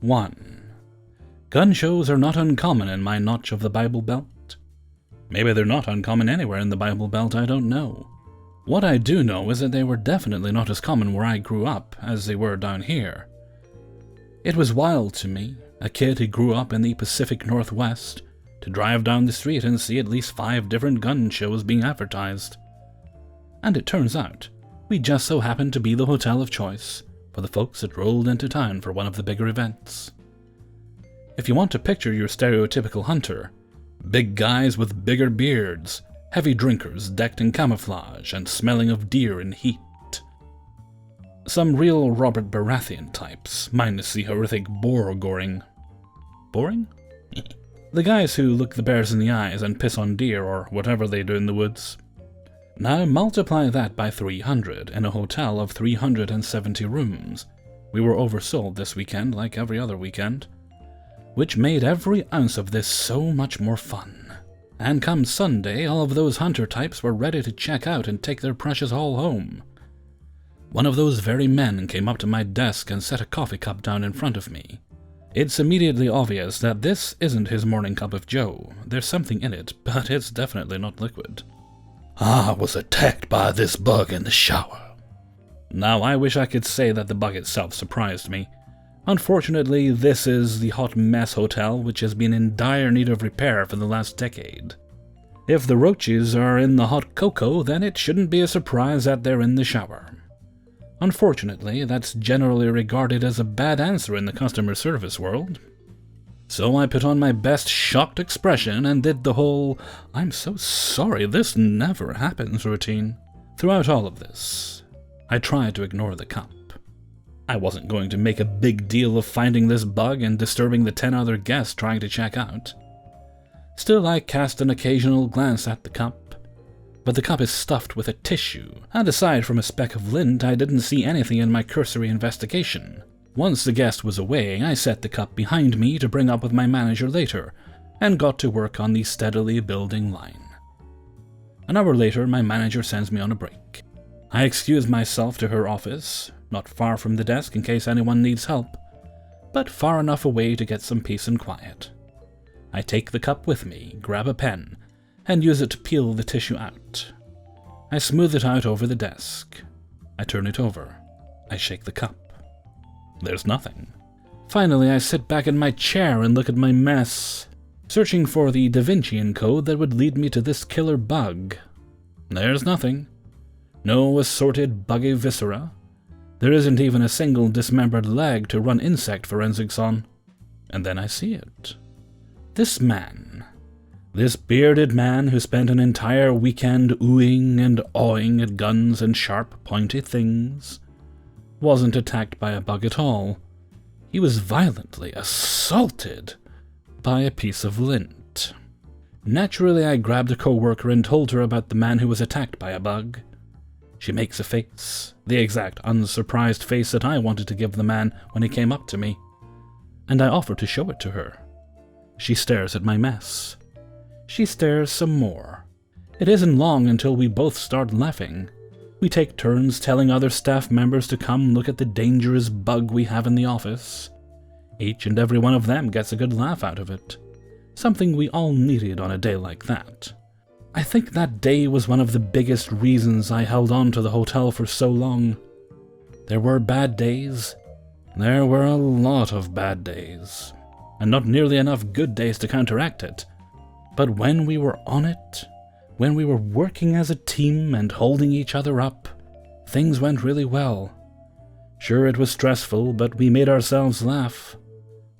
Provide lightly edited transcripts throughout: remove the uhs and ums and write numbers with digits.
1. Gun shows are not uncommon in my notch of the Bible Belt. Maybe they're not uncommon anywhere in the Bible Belt, I don't know. What I do know is that they were definitely not as common where I grew up as they were down here. It was wild to me, a kid who grew up in the Pacific Northwest, to drive down the street and see at least 5 different gun shows being advertised. And it turns out, we just so happened to be the hotel of choice for the folks that rolled into town for one of the bigger events. If you want to picture your stereotypical hunter, big guys with bigger beards, heavy drinkers decked in camouflage and smelling of deer and heat. Some real Robert Baratheon types, minus the horrific boar goring. Boring? The guys who look the bears in the eyes and piss on deer or whatever they do in the woods. Now multiply that by 300 in a hotel of 370 rooms. We were oversold this weekend like every other weekend, which made every ounce of this so much more fun. And come Sunday, all of those hunter types were ready to check out and take their precious haul home. One of those very men came up to my desk and set a coffee cup down in front of me. It's immediately obvious that this isn't his morning cup of joe. There's something in it, but it's definitely not liquid. "I was attacked by this bug in the shower." Now, I wish I could say that the bug itself surprised me. Unfortunately, this is the hot mess hotel, which has been in dire need of repair for the last decade. If the roaches are in the hot cocoa, then it shouldn't be a surprise that they're in the shower. Unfortunately, that's generally regarded as a bad answer in the customer service world. So I put on my best shocked expression and did the whole, "I'm so sorry, this never happens" routine. Throughout all of this, I tried to ignore the cup. I wasn't going to make a big deal of finding this bug and disturbing the 10 other guests trying to check out. Still, I cast an occasional glance at the cup, but the cup is stuffed with a tissue, and aside from a speck of lint, I didn't see anything in my cursory investigation. Once the guest was away, I set the cup behind me to bring up with my manager later, and got to work on the steadily building line. An hour later, my manager sends me on a break. I excuse myself to her office, not far from the desk in case anyone needs help, but far enough away to get some peace and quiet. I take the cup with me, grab a pen, and use it to peel the tissue out. I smooth it out over the desk. I turn it over. I shake the cup. There's nothing. Finally, I sit back in my chair and look at my mess, searching for the Da Vincian code that would lead me to this killer bug. There's nothing. No assorted buggy viscera. There isn't even a single dismembered leg to run insect forensics on. And then I see it. This man, this bearded man who spent an entire weekend oohing and awing at guns and sharp, pointy things, wasn't attacked by a bug at all. He was violently assaulted by a piece of lint. Naturally, I grabbed a coworker and told her about the man who was attacked by a bug. She makes a face, the exact unsurprised face that I wanted to give the man when he came up to me, and I offer to show it to her. She stares at my mess. She stares some more. It isn't long until we both start laughing. We take turns telling other staff members to come look at the dangerous bug we have in the office. Each and every one of them gets a good laugh out of it, something we all needed on a day like that. I think that day was one of the biggest reasons I held on to the hotel for so long. There were bad days. There were a lot of bad days, and not nearly enough good days to counteract it. But when we were on it, when we were working as a team and holding each other up, things went really well. Sure, it was stressful, but we made ourselves laugh.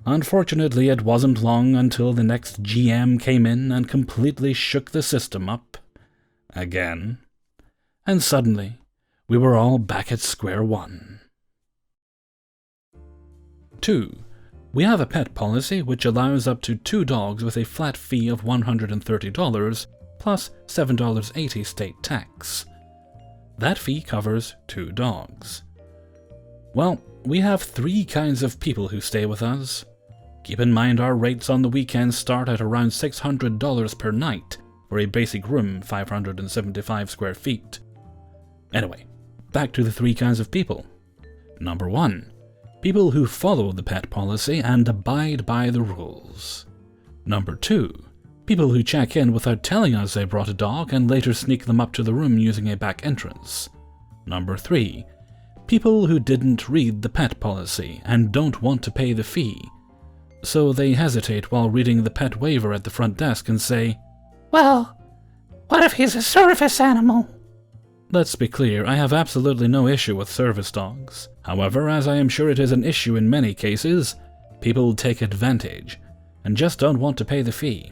Unfortunately, it wasn't long until the next GM came in and completely shook the system up. Again. And suddenly, we were all back at square one. 2. We have a pet policy which allows up to 2 dogs with a flat fee of $130 plus $7.80 state tax. That fee covers 2 dogs. Well, we have 3 kinds of people who stay with us. Keep in mind our rates on the weekends start at around $600 per night for a basic room 575 square feet. Anyway, back to the 3 kinds of people. Number 1. people who follow the pet policy and abide by the rules. Number 2. People who check in without telling us they brought a dog and later sneak them up to the room using a back entrance. Number 3. People who didn't read the pet policy and don't want to pay the fee, so they hesitate while reading the pet waiver at the front desk and say, "Well, what if he's a service animal?" Let's be clear, I have absolutely no issue with service dogs. However, as I am sure it is an issue in many cases, people take advantage and just don't want to pay the fee.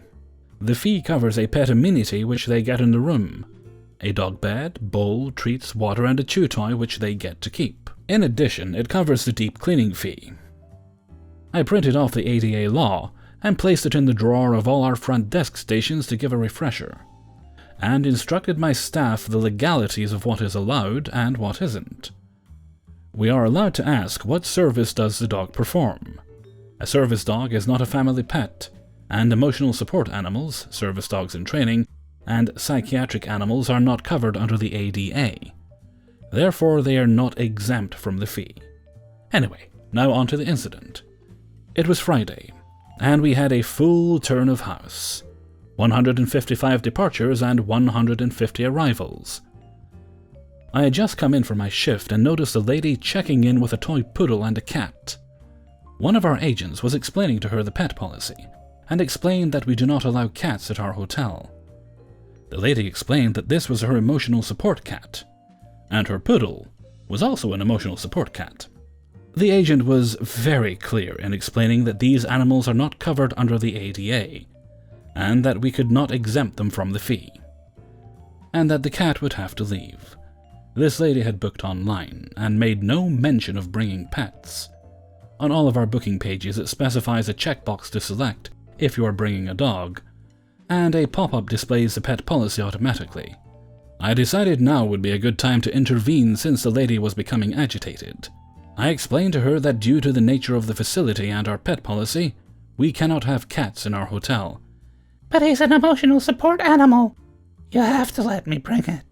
The fee covers a pet amenity which they get in the room: a dog bed, bowl, treats, water, and a chew toy which they get to keep. In addition, it covers the deep cleaning fee. I printed off the ADA law and placed it in the drawer of all our front desk stations to give a refresher, and instructed my staff the legalities of what is allowed and what isn't. We are allowed to ask, what service does the dog perform? A service dog is not a family pet, and emotional support animals, service dogs in training, and psychiatric animals are not covered under the ADA. Therefore, they are not exempt from the fee. Anyway, now on to the incident. It was Friday, and we had a full turn of house. 155 departures and 150 arrivals. I had just come in for my shift and noticed a lady checking in with a toy poodle and a cat. One of our agents was explaining to her the pet policy, and explained that we do not allow cats at our hotel. The lady explained that this was her emotional support cat, and her poodle was also an emotional support cat. The agent was very clear in explaining that these animals are not covered under the ADA, and that we could not exempt them from the fee, and that the cat would have to leave. This lady had booked online and made no mention of bringing pets. On all of our booking pages it specifies a checkbox to select if you are bringing a dog, and a pop-up displays the pet policy automatically. I decided now would be a good time to intervene since the lady was becoming agitated. I explained to her that due to the nature of the facility and our pet policy, we cannot have cats in our hotel. "But he's an emotional support animal. You have to let me bring it."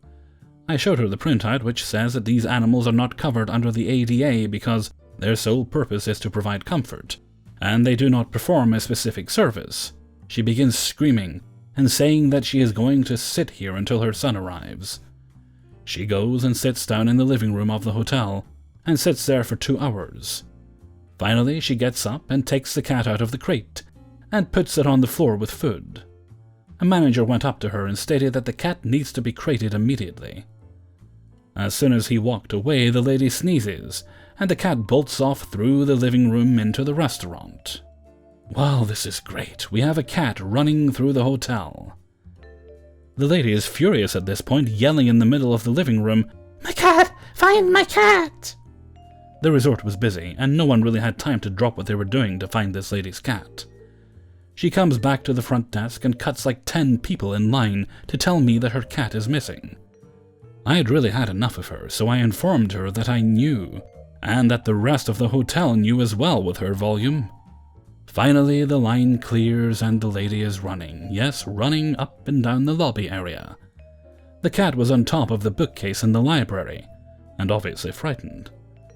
I showed her the printout which says that these animals are not covered under the ADA because their sole purpose is to provide comfort, and they do not perform a specific service. She begins screaming and saying that she is going to sit here until her son arrives. She goes and sits down in the living room of the hotel and sits there for 2 hours. Finally, she gets up and takes the cat out of the crate and puts it on the floor with food. A manager went up to her and stated that the cat needs to be crated immediately. As soon as he walked away, the lady sneezes, and the cat bolts off through the living room into the restaurant. Well, this is great. We have a cat running through the hotel. The lady is furious at this point, yelling in the middle of the living room, "My cat! Find my cat!" The resort was busy, and no one really had time to drop what they were doing to find this lady's cat. She comes back to the front desk and cuts like 10 people in line to tell me that her cat is missing. I had really had enough of her, so I informed her that I knew, and that the rest of the hotel knew as well with her volume. Finally, the line clears and the lady is running, yes, running up and down the lobby area. The cat was on top of the bookcase in the library, and obviously frightened.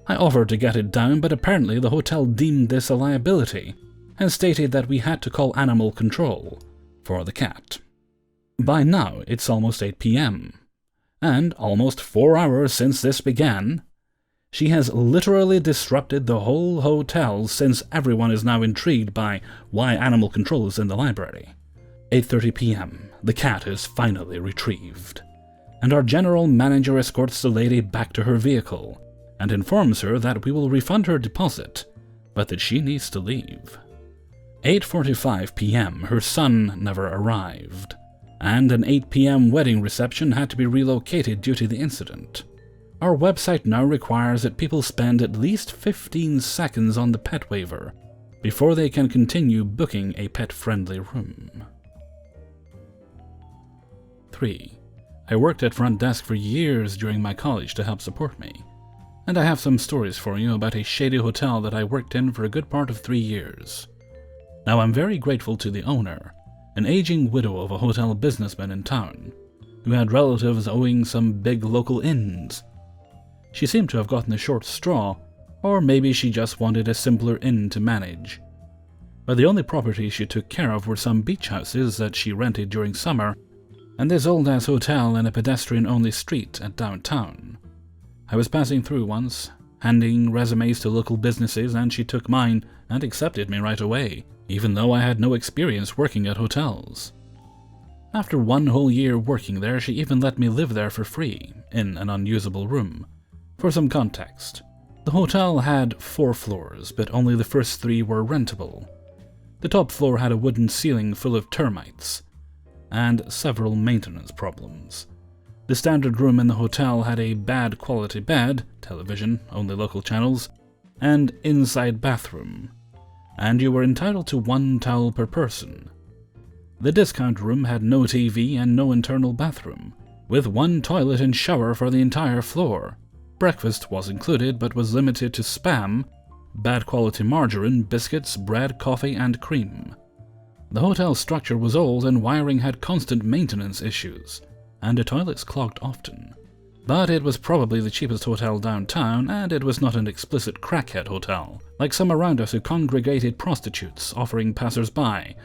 I offered to get it down, but apparently the hotel deemed this a liability, and stated that we had to call animal control for the cat. By now, it's almost 8 p.m., and almost 4 hours since this began. She has literally disrupted the whole hotel since everyone is now intrigued by why animal control is in the library. 8:30 p.m., the cat is finally retrieved, and our general manager escorts the lady back to her vehicle and informs her that we will refund her deposit, but that she needs to leave. 8:45 p.m., her son never arrived, and an 8 p.m. wedding reception had to be relocated due to the incident. Our website now requires that people spend at least 15 seconds on the pet waiver before they can continue booking a pet-friendly room. 3. I worked at front desk for years during my college to help support me, and I have some stories for you about a shady hotel that I worked in for a good part of 3 years. Now, I'm very grateful to the owner, an aging widow of a hotel businessman in town, who had relatives owing some big local inns. She seemed to have gotten the short straw, Or maybe she just wanted a simpler inn to manage. But the only properties she took care of were some beach houses that she rented during summer, and this old-ass hotel in a pedestrian-only street at downtown. I was passing through once, handing resumes to local businesses, and she took mine and accepted me right away, even though I had no experience working at hotels. After 1 whole year working there, she even let me live there for free, in an unusable room. For some context, the hotel had 4 floors, but only the first 3 were rentable. The top floor had a wooden ceiling full of termites, and several maintenance problems. The standard room in the hotel had a bad quality bed, television, only local channels, and inside bathroom, and you were entitled to 1 towel per person. The discount room had no TV and no internal bathroom, with 1 toilet and shower for the entire floor. Breakfast was included, but was limited to Spam, bad quality margarine, biscuits, bread, coffee, and cream. The hotel structure was old and wiring had constant maintenance issues, and the toilets clogged often. But it was probably the cheapest hotel downtown, and it was not an explicit crackhead hotel, like some around us who congregated prostitutes offering passers-by,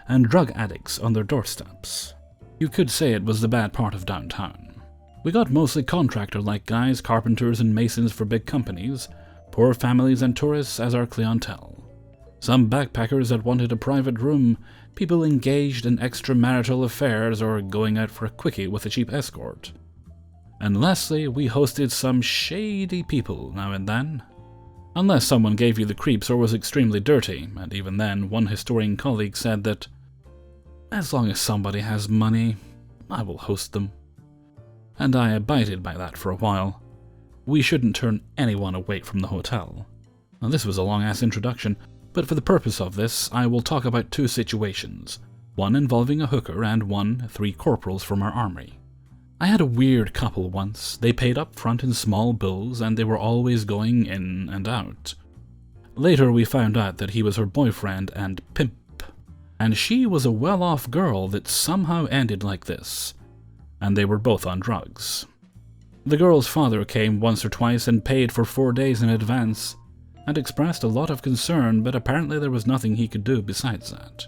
and drug addicts on their doorsteps. You could say it was the bad part of downtown. We got mostly contractor-like guys, carpenters and masons for big companies, poor families and tourists as our clientele. Some backpackers that wanted a private room, people engaged in extramarital affairs or going out for a quickie with a cheap escort. And lastly, we hosted some shady people now and then. Unless someone gave you the creeps or was extremely dirty, and even then, one historian colleague said that, "As long as somebody has money, I will host them." And I abided by that for a while. We shouldn't turn anyone away from the hotel. Now, this was a long-ass introduction, but for the purpose of this, I will talk about 2 situations, one involving a hooker and one 3 corporals from our army. I had a weird couple once. They paid up front in small bills, and they were always going in and out. Later we found out that he was her boyfriend and pimp, and she was a well-off girl that somehow ended like this, and they were both on drugs. The girl's father came once or twice and paid for 4 days in advance, and expressed a lot of concern, but apparently there was nothing he could do besides that.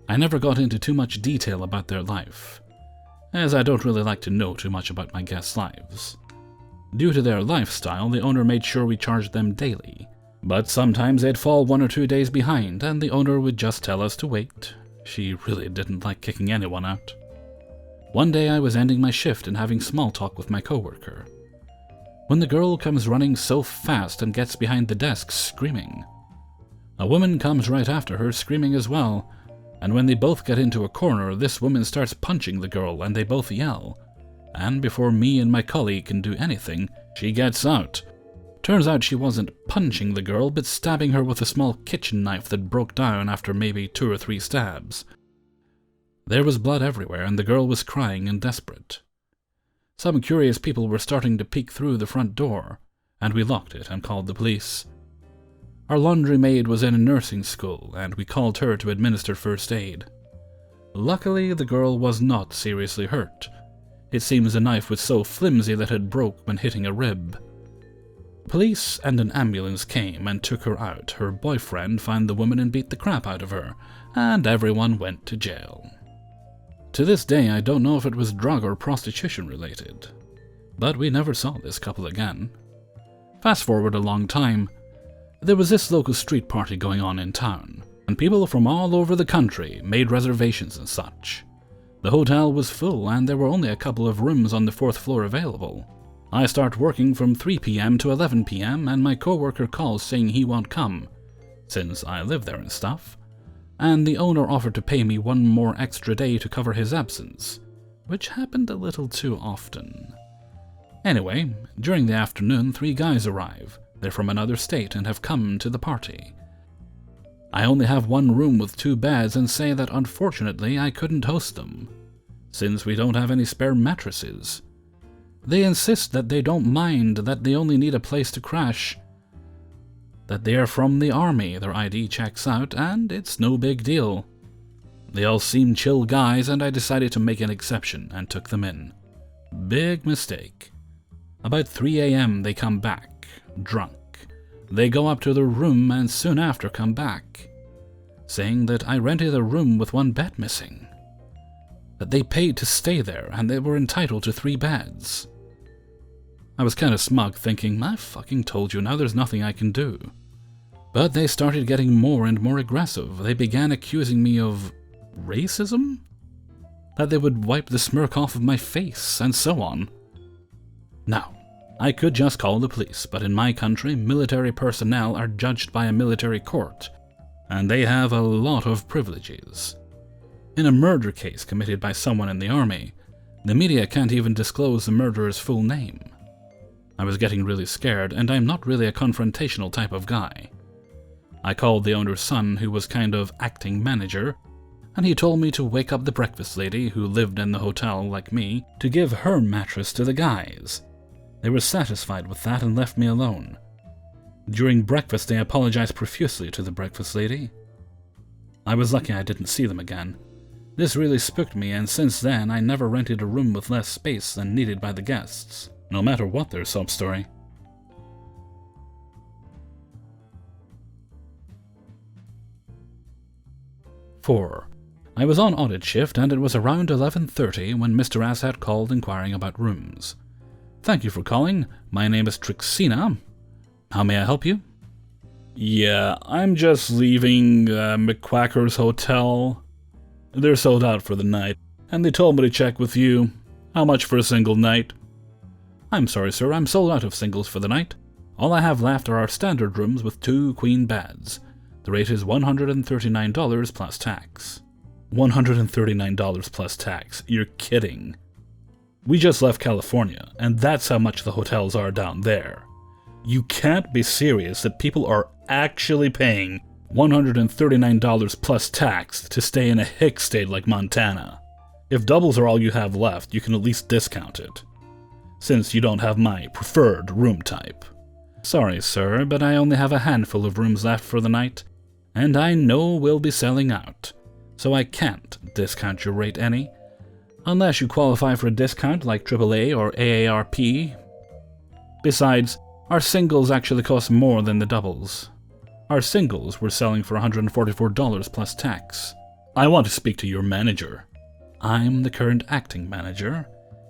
I never got into too much detail about their life, as I don't really like to know too much about my guests' lives. Due to their lifestyle, the owner made sure we charged them daily, but sometimes they'd fall 1 or 2 days behind, and the owner would just tell us to wait. She really didn't like kicking anyone out. One day I was ending my shift and having small talk with my coworker, when the girl comes running so fast and gets behind the desk screaming. A woman comes right after her screaming as well, and when they both get into a corner, this woman starts punching the girl and they both yell. And before me and my colleague can do anything, she gets out. Turns out she wasn't punching the girl, but stabbing her with a small kitchen knife that broke down after maybe 2 or 3 stabs. There was blood everywhere, and the girl was crying and desperate. Some curious people were starting to peek through the front door, and we locked it and called the police. Our laundry maid was in a nursing school, and we called her to administer first aid. Luckily, the girl was not seriously hurt. It seems the knife was so flimsy that it broke when hitting a rib. Police and an ambulance came and took her out. Her boyfriend found the woman and beat the crap out of her, and everyone went to jail. To this day, I don't know if it was drug or prostitution related, but we never saw this couple again. Fast forward a long time, there was this local street party going on in town, and people from all over the country made reservations and such. The hotel was full, and there were only a couple of rooms on the 4th floor available. I start working from 3 p.m. to 11 p.m., and my coworker calls saying he won't come, since I live there and stuff, and the owner offered to pay me 1 more extra day to cover his absence, which happened a little too often. Anyway, during the afternoon, 3 guys arrive. They're from another state and have come to the party. I only have 1 room with 2 beds and say that unfortunately I couldn't host them, since we don't have any spare mattresses. They insist that they don't mind, that they only need a place to crash, that they are from the army, their ID checks out, and it's no big deal. They all seem chill guys, and I decided to make an exception and took them in. Big mistake. About 3 a.m. they come back, drunk. They go up to their room and soon after come back, saying that I rented a room with one bed missing, that they paid to stay there and they were entitled to 3 beds. I was kinda smug, thinking, I fucking told you, now there's nothing I can do. But they started getting more and more aggressive. They began accusing me of racism? That they would wipe the smirk off of my face, and so on. Now, I could just call the police, but in my country, military personnel are judged by a military court, and they have a lot of privileges. In a murder case committed by someone in the army, the media can't even disclose the murderer's full name. I was getting really scared, and I'm not really a confrontational type of guy. I called the owner's son, who was kind of acting manager, and he told me to wake up the breakfast lady, who lived in the hotel like me, to give her mattress to the guys. They were satisfied with that and left me alone. During breakfast, they apologized profusely to the breakfast lady. I was lucky I didn't see them again. This really spooked me, and since then I never rented a room with less space than needed by the guests, no matter what their sub-story. Four. I was on audit shift and it was around 11:30 when Mr. Assad called inquiring about rooms. Thank you for calling. My name is Trixina. How may I help you? Yeah, I'm just leaving McQuacker's hotel. They're sold out for the night, and they told me to check with you. How much for a single night? I'm sorry, sir, I'm sold out of singles for the night. All I have left are our standard rooms with 2 queen beds. The rate is $139 plus tax. $139 plus tax? You're kidding. We just left California, and that's how much the hotels are down there. You can't be serious that people are actually paying $139 plus tax to stay in a hick state like Montana. If doubles are all you have left, you can at least discount it, since you don't have my preferred room type. Sorry, sir, but I only have a handful of rooms left for the night, and I know we'll be selling out, so I can't discount your rate any, unless you qualify for a discount like AAA or AARP. Besides, our singles actually cost more than the doubles. Our singles were selling for $144 plus tax. I want to speak to your manager. I'm the current acting manager.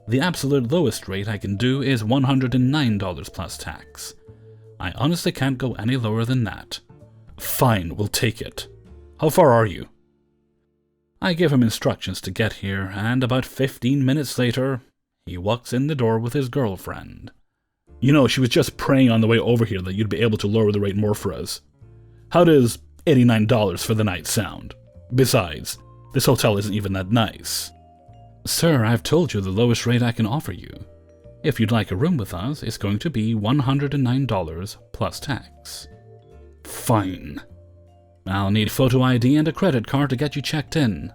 The absolute lowest rate I can do is $109 plus tax. I honestly can't go any lower than that. Fine, we'll take it. How far are you? I give him instructions to get here, and about 15 minutes later, he walks in the door with his girlfriend. You know, she was just praying on the way over here that you'd be able to lower the rate more for us. How does $89 for the night sound? Besides, this hotel isn't even that nice. Sir, I've told you the lowest rate I can offer you. If you'd like a room with us, it's going to be $109 plus tax. Fine. I'll need photo ID and a credit card to get you checked in.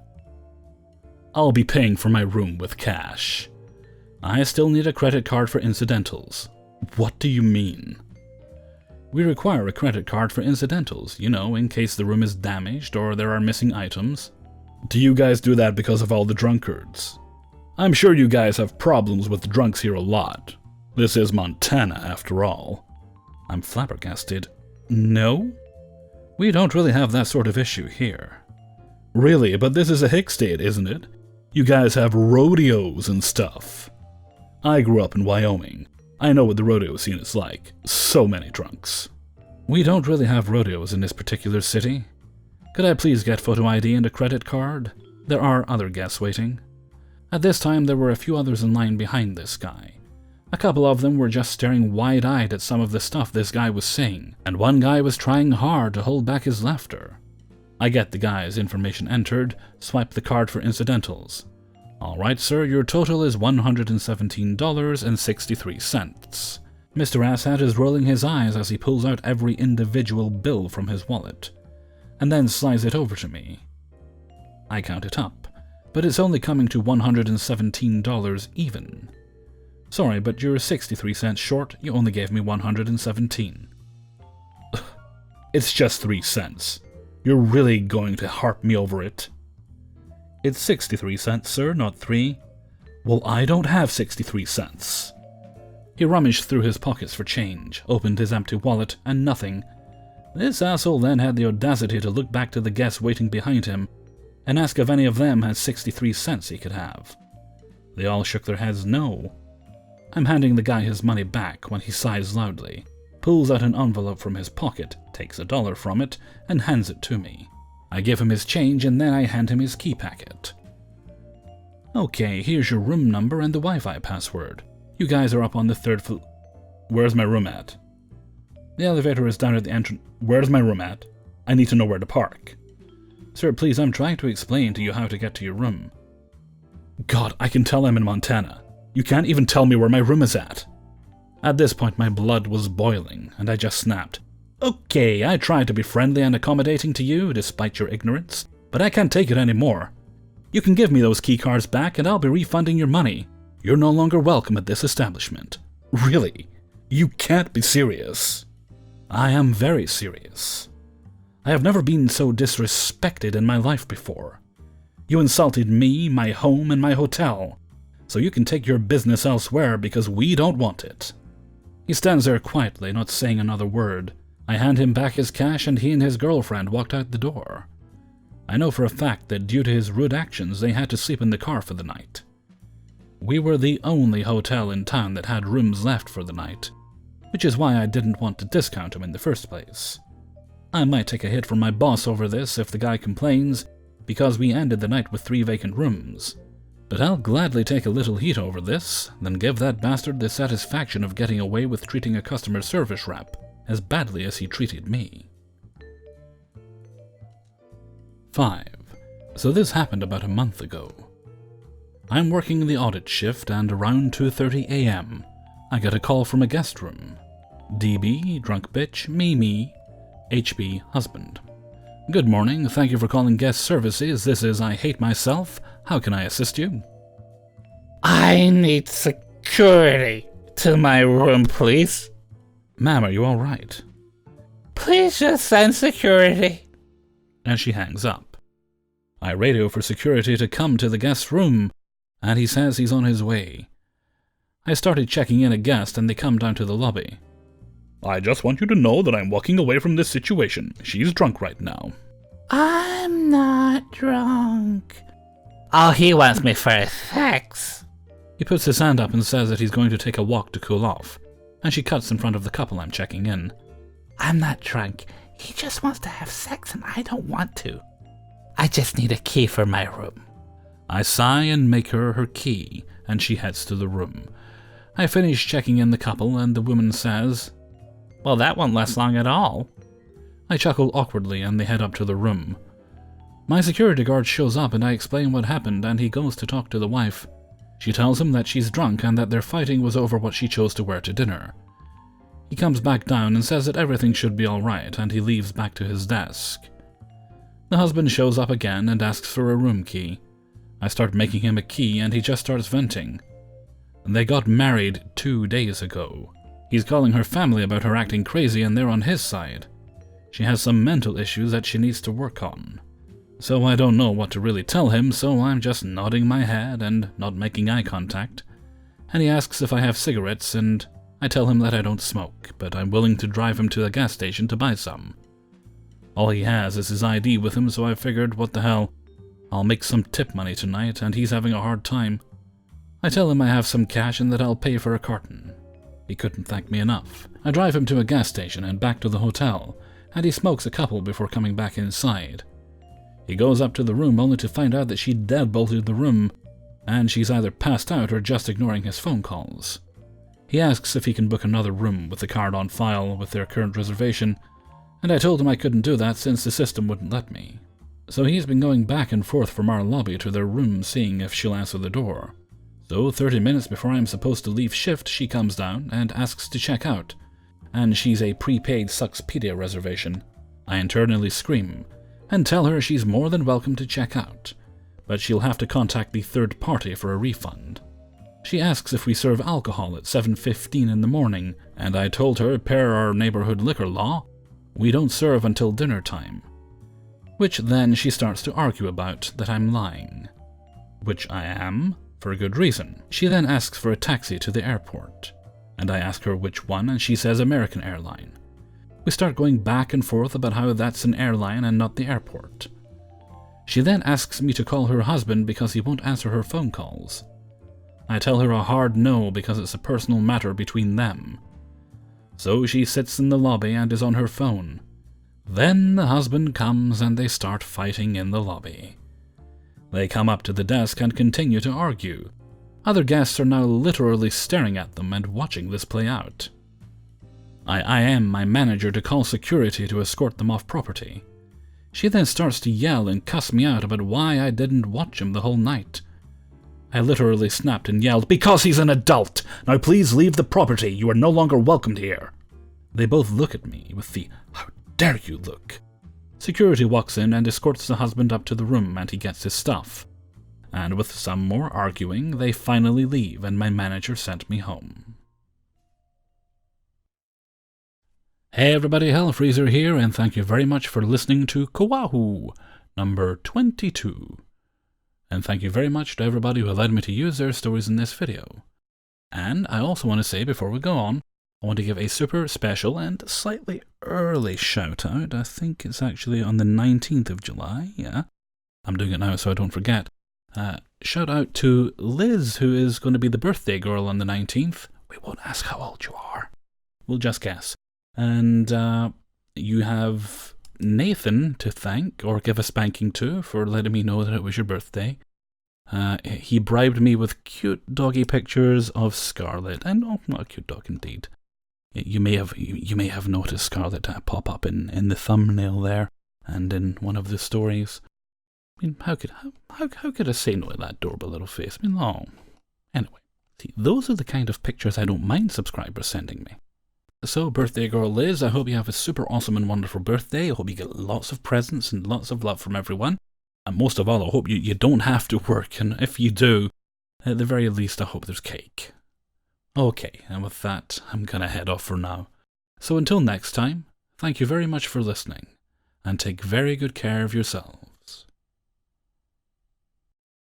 I'll be paying for my room with cash. I still need a credit card for incidentals. What do you mean? We require a credit card for incidentals, you know, in case the room is damaged or there are missing items. Do you guys do that because of all the drunkards? I'm sure you guys have problems with the drunks here a lot. This is Montana, after all. I'm flabbergasted. No? We don't really have that sort of issue here. Really, but this is a hick state, isn't it? You guys have rodeos and stuff. I grew up in Wyoming. I know what the rodeo scene is like. So many drunks. We don't really have rodeos in this particular city. Could I please get photo ID and a credit card? There are other guests waiting. At this time, there were a few others in line behind this guy. A couple of them were just staring wide-eyed at some of the stuff this guy was saying, and one guy was trying hard to hold back his laughter. I get the guy's information entered, swipe the card for incidentals. Alright, sir, your total is $117.63. Mr. Assad is rolling his eyes as he pulls out every individual bill from his wallet, and then slides it over to me. I count it up, but it's only coming to $117 even. Sorry, but you're 63 cents short. You only gave me 117. It's just 3 cents. You're really going to harp me over it? It's 63 cents, sir, not 3. Well, I don't have 63 cents. He rummaged through his pockets for change, opened his empty wallet, and nothing. This asshole then had the audacity to look back to the guests waiting behind him and ask if any of them had 63 cents he could have. They all shook their heads no. I'm handing the guy his money back when he sighs loudly, pulls out an envelope from his pocket, takes $1 from it, and hands it to me. I give him his change and then I hand him his key packet. Okay, here's your room number and the Wi-Fi password. You guys are up on the 3rd floor. Where's my room at? The elevator is down at the entrance. Where's my room at? I need to know where to park. Sir, please, I'm trying to explain to you how to get to your room. God, I can tell I'm in Montana. You can't even tell me where my room is at. At this point, my blood was boiling, and I just snapped. Okay, I tried to be friendly and accommodating to you, despite your ignorance, but I can't take it anymore. You can give me those key cards back, and I'll be refunding your money. You're no longer welcome at this establishment. Really? You can't be serious. I am very serious. I have never been so disrespected in my life before. You insulted me, my home, and my hotel, so you can take your business elsewhere because we don't want it. He stands there quietly, not saying another word. I hand him back his cash and he and his girlfriend walked out the door. I know for a fact that due to his rude actions they had to sleep in the car for the night. We were the only hotel in town that had rooms left for the night, which is why I didn't want to discount him in the first place. I might take a hit from my boss over this if the guy complains, because we ended the night with 3 vacant rooms. But I'll gladly take a little heat over this, than give that bastard the satisfaction of getting away with treating a customer service rep as badly as he treated me. 5. So this happened about a month ago. I'm working the audit shift and around 2:30 a.m. I get a call from a guest room. DB, drunk bitch, me, HB, husband. Good morning, thank you for calling guest services. This is I Hate Myself. How can I assist you? I need security to my room, please. Ma'am, are you alright? Please just send security. And she hangs up. I radio for security to come to the guest room, and he says he's on his way. I started checking in a guest and they come down to the lobby. I just want you to know that I'm walking away from this situation. She's drunk right now. I'm not drunk. Oh, he wants me for sex. He puts his hand up and says that he's going to take a walk to cool off, and she cuts in front of the couple I'm checking in. I'm not drunk. He just wants to have sex and I don't want to. I just need a key for my room. I sigh and make her her key, and she heads to the room. I finish checking in the couple and the woman says, Well, that won't last long at all. I chuckle awkwardly and they head up to the room. My security guard shows up and I explain what happened and he goes to talk to the wife. She tells him that she's drunk and that their fighting was over what she chose to wear to dinner. He comes back down and says that everything should be alright and he leaves back to his desk. The husband shows up again and asks for a room key. I start making him a key and he just starts venting. They got married 2 days ago. He's calling her family about her acting crazy and they're on his side. She has some mental issues that she needs to work on. So I don't know what to really tell him, so I'm just nodding my head and not making eye contact. And he asks if I have cigarettes and I tell him that I don't smoke, but I'm willing to drive him to a gas station to buy some. All he has is his ID with him, so I figured, what the hell, I'll make some tip money tonight and he's having a hard time. I tell him I have some cash and that I'll pay for a carton. He couldn't thank me enough. I drive him to a gas station and back to the hotel, and he smokes a couple before coming back inside. He goes up to the room only to find out that she deadbolted the room, and she's either passed out or just ignoring his phone calls. He asks if he can book another room with the card on file with their current reservation, and I told him I couldn't do that since the system wouldn't let me. So he's been going back and forth from our lobby to their room seeing if she'll answer the door. So 30 minutes before I'm supposed to leave shift, she comes down and asks to check out, and she's a prepaid Suxpedia reservation. I internally scream and tell her she's more than welcome to check out, but she'll have to contact the third party for a refund. She asks if we serve alcohol at 7:15 in the morning, and I told her, per our neighborhood liquor law, we don't serve until dinner time. Which then she starts to argue about that I'm lying. Which I am, for a good reason. She then asks for a taxi to the airport. and I ask her which one, and she says American Airline. We start going back and forth about how that's an airline and not the airport. She then asks me to call her husband because he won't answer her phone calls. I tell her a hard no because it's a personal matter between them. So she sits in the lobby and is on her phone. Then the husband comes and they start fighting in the lobby. They come up to the desk and continue to argue. Other guests are now literally staring at them and watching this play out. I am my manager to call security to escort them off property. She then starts to yell and cuss me out about why I didn't watch him the whole night. I literally snapped and yelled, "Because he's an adult! Now please leave the property, you are no longer welcomed here." They both look at me with the "how dare you" look. Security walks in and escorts the husband up to the room and he gets his stuff. And with some more arguing, they finally leave and my manager sent me home. Hey everybody, Hellfreezer here, and thank you very much for listening to Coahw number 22. And thank you very much to everybody who allowed me to use their stories in this video. And I also want to say, before we go on, I want to give a super special and slightly early shout out. I think it's actually on the 19th of July, yeah. I'm doing it now so I don't forget. Shout out to Liz, who is going to be the birthday girl on the 19th. We won't ask how old you are. We'll just guess. And you have Nathan to thank, or give a spanking to, for letting me know that it was your birthday. He bribed me with cute doggy pictures of Scarlet, and oh, not a cute dog indeed. You may have noticed Scarlet pop up in the thumbnail there, and in one of the stories. I mean, how could I say no to that adorable little face? I mean, oh. Anyway, see, those are the kind of pictures I don't mind subscribers sending me. So, birthday girl Liz, I hope you have a super awesome and wonderful birthday. I hope you get lots of presents and lots of love from everyone. And most of all, I hope you don't have to work. And if you do, at the very least, I hope there's cake. Okay, and with that, I'm gonna head off for now. So until next time, thank you very much for listening. And take very good care of yourselves.